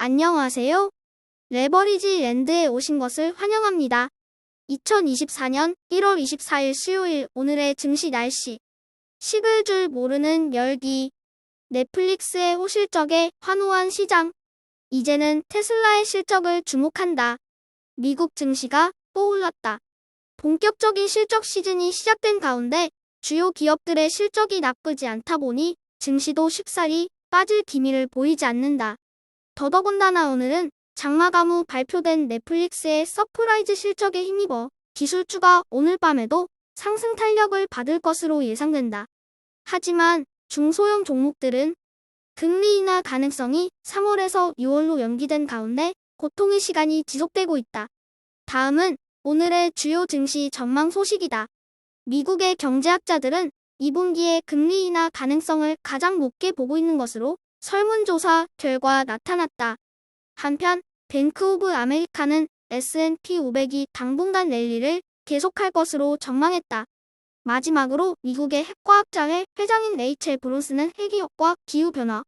안녕하세요. 레버리지 랜드에 오신 것을 환영합니다. 2024년 1월 24일 수요일 오늘의 증시 날씨. 식을 줄 모르는 열기. 넷플릭스의 호실적에 환호한 시장. 이제는 테슬라의 실적을 주목한다. 미국 증시가 또 올랐다. 본격적인 실적 시즌이 시작된 가운데 주요 기업들의 실적이 나쁘지 않다 보니 증시도 쉽사리 빠질 기미를 보이지 않는다. 더더군다나 오늘은 장마감 후 발표된 넷플릭스의 서프라이즈 실적에 힘입어 기술주가 오늘 밤에도 상승 탄력을 받을 것으로 예상된다. 하지만 중소형 종목들은 금리 인하 가능성이 3월에서 6월로 연기된 가운데 고통의 시간이 지속되고 있다. 다음은 오늘의 주요 증시 전망 소식이다. 미국의 경제학자들은 2분기에 금리 인하 가능성을 가장 높게 보고 있는 것으로 설문조사 결과 나타났다. 한편 뱅크 오브 아메리카는 S&P 500이 당분간 랠리를 계속할 것으로 전망했다. 마지막으로 미국의 핵과학자회 회장인 레이첼 브론스는 핵위협과 기후변화,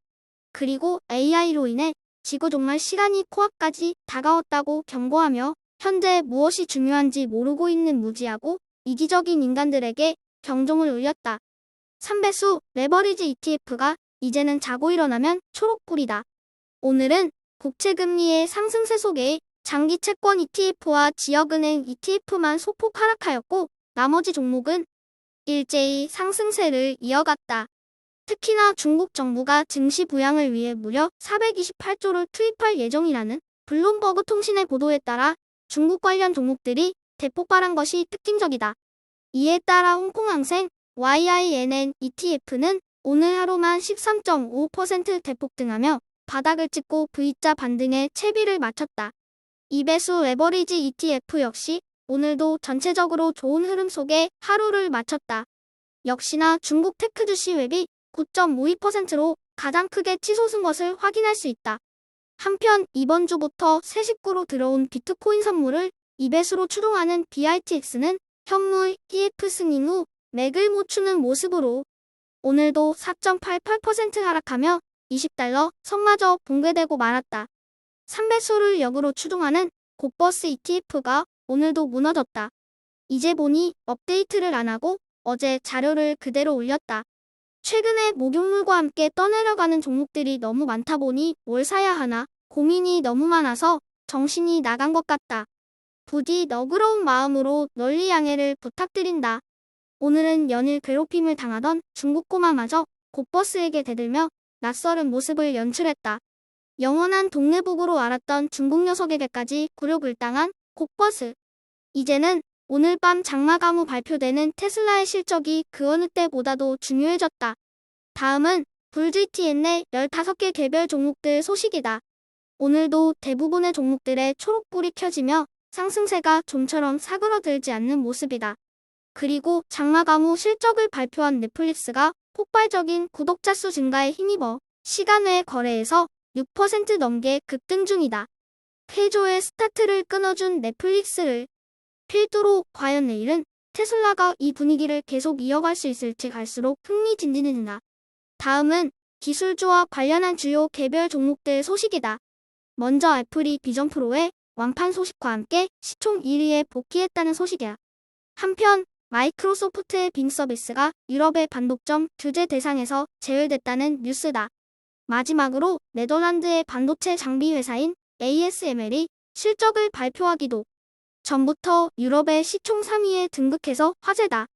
그리고 AI로 인해 지구 종말 시간이 코앞까지 다가왔다고 경고하며 현재 무엇이 중요한지 모르고 있는 무지하고 이기적인 인간들에게 경종을 울렸다. 3배수 레버리지 ETF가 이제는 자고 일어나면 초록불이다. 오늘은 국채금리의 상승세 속에 장기 채권 ETF와 지역은행 ETF만 소폭 하락하였고 나머지 종목은 일제히 상승세를 이어갔다. 특히나 중국 정부가 증시 부양을 위해 무려 428조를 투입할 예정이라는 블룸버그 통신의 보도에 따라 중국 관련 종목들이 대폭발한 것이 특징적이다. 이에 따라 홍콩항생 YINN ETF는 오늘 하루만 13.5% 대폭등하며 바닥을 찍고 V자 반등에 채비를 마쳤다. 2배수 레버리지 ETF 역시 오늘도 전체적으로 좋은 흐름 속에 하루를 마쳤다. 역시나 중국 테크 주시 웹이 9.52%로 가장 크게 치솟은 것을 확인할 수 있다. 한편 이번 주부터 새 식구로 들어온 비트코인 선물을 2배수로 추동하는 BITX는 현물 EF 승인 후 맥을 못 추는 모습으로 오늘도 4.88% 하락하며 20달러 선마저 붕괴되고 말았다. 3배수를 역으로 추종하는 곡버스 ETF가 오늘도 무너졌다. 이제 보니 업데이트를 안 하고 어제 자료를 그대로 올렸다. 최근에 목욕물과 함께 떠내려가는 종목들이 너무 많다 보니 뭘 사야 하나 고민이 너무 많아서 정신이 나간 것 같다. 부디 너그러운 마음으로 널리 양해를 부탁드린다. 오늘은 연일 괴롭힘을 당하던 중국 꼬마마저 곡버스에게 대들며 낯설은 모습을 연출했다. 영원한 동네북으로 알았던 중국 녀석에게까지 굴욕을 당한 곡버스. 이제는 오늘 밤 장마감 후 발표되는 테슬라의 실적이 그 어느 때보다도 중요해졌다. 다음은 불GTN의 15개 개별 종목들 소식이다. 오늘도 대부분의 종목들의 초록불이 켜지며 상승세가 좀처럼 사그러들지 않는 모습이다. 그리고 장마감 후 실적을 발표한 넷플릭스가 폭발적인 구독자 수 증가에 힘입어 시간 외 거래에서 6% 넘게 급등 중이다. 쾌조의 스타트를 끊어준 넷플릭스를 필두로 과연 내일은 테슬라가 이 분위기를 계속 이어갈 수 있을지 갈수록 흥미진진해진다. 다음은 기술주와 관련한 주요 개별 종목들 소식이다. 먼저 애플이 비전 프로의 완판 소식과 함께 시총 1위에 복귀했다는 소식이야. 한편 마이크로소프트의 빙 서비스가 유럽의 반독점 규제 대상에서 제외됐다는 뉴스다. 마지막으로 네덜란드의 반도체 장비 회사인 ASML이 실적을 발표하기도 전부터 유럽의 시총 3위에 등극해서 화제다.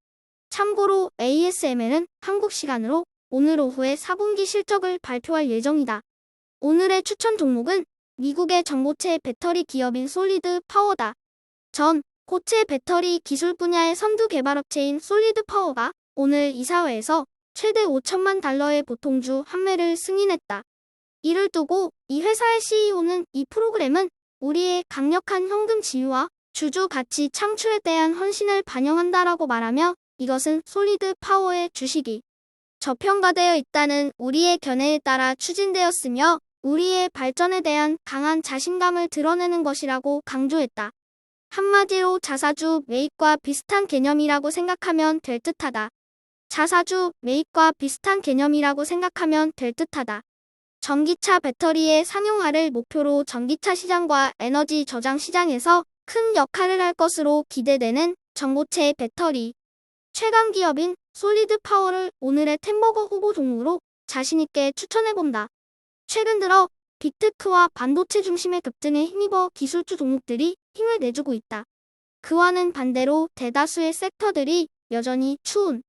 참고로 ASML은 한국 시간으로 오늘 오후에 4분기 실적을 발표할 예정이다. 오늘의 추천 종목은 미국의 전고체 배터리 기업인 솔리드 파워다. 전 고체 배터리 기술 분야의 선두 개발업체인 솔리드 파워가 오늘 이사회에서 최대 5천만 달러의 보통주 판매를 승인했다. 이를 두고 이 회사의 CEO는 이 프로그램은 우리의 강력한 현금 지유와 주주 가치 창출에 대한 헌신을 반영한다라고 말하며 이것은 솔리드 파워의 주식이 저평가되어 있다는 우리의 견해에 따라 추진되었으며 우리의 발전에 대한 강한 자신감을 드러내는 것이라고 강조했다. 한마디로 자사주 매입과 비슷한 개념이라고 생각하면 될 듯하다. 자사주 매입과 비슷한 개념이라고 생각하면 될 듯하다. 전기차 배터리의 상용화를 목표로 전기차 시장과 에너지 저장 시장에서 큰 역할을 할 것으로 기대되는 전고체 배터리. 최강 기업인 솔리드 파워를 오늘의 템버거 후보 종목으로 자신있게 추천해본다. 최근 들어 빅테크와 반도체 중심의 급등에 힘입어 기술주 종목들이 힘을 내주고 있다. 그와는 반대로 대다수의 섹터들이 여전히 추운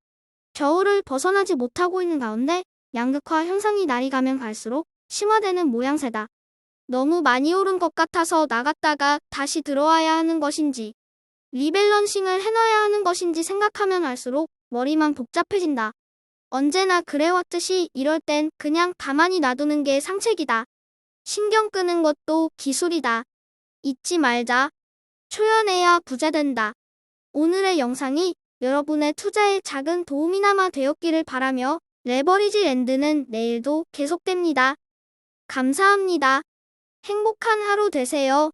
겨울을 벗어나지 못하고 있는 가운데 양극화 현상이 날이 가면 갈수록 심화되는 모양새다. 너무 많이 오른 것 같아서 나갔다가 다시 들어와야 하는 것인지 리밸런싱을 해놔야 하는 것인지 생각하면 할수록 머리만 복잡해진다. 언제나 그래왔듯이 이럴 땐 그냥 가만히 놔두는 게 상책이다. 신경 끄는 것도 기술이다. 잊지 말자. 초연해야 부자 된다. 오늘의 영상이 여러분의 투자에 작은 도움이나마 되었기를 바라며 레버리지 랜드는 내일도 계속됩니다. 감사합니다. 행복한 하루 되세요.